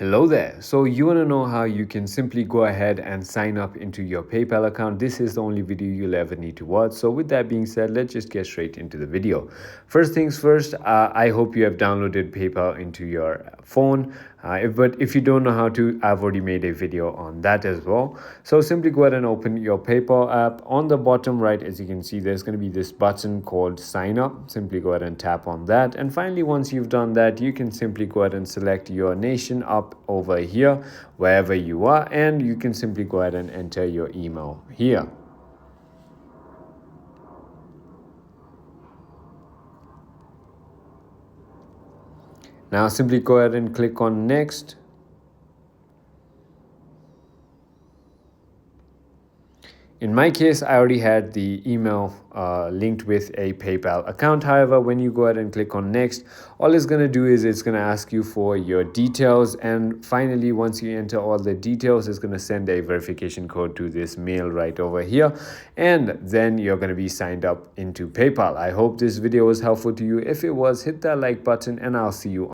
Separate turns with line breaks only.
Hello there. So you want to know how you can simply go ahead and sign up into your PayPal account. This is the only video you'll ever need to watch. So with that being said, let's just get straight into the video. First things first, I hope you have downloaded PayPal into your phone. But if you don't know how to, I've already made a video on that as well. So simply go ahead and open your PayPal app. On the bottom right, as you can see, there's going to be this button called sign up. Simply go ahead and tap on that. And finally, once you've done that, you can simply go ahead and select your nation up over here, wherever you are, and you can simply go ahead and enter your email here. Now simply go ahead and click on next. In my case, I already had the email linked with a PayPal account. However, when you go ahead and click on next, all it's going to do is it's going to ask you for your details. And finally, once you enter all the details, it's going to send a verification code to this mail right over here. And then you're going to be signed up into PayPal. I hope this video was helpful to you. If it was, hit that like button and I'll see you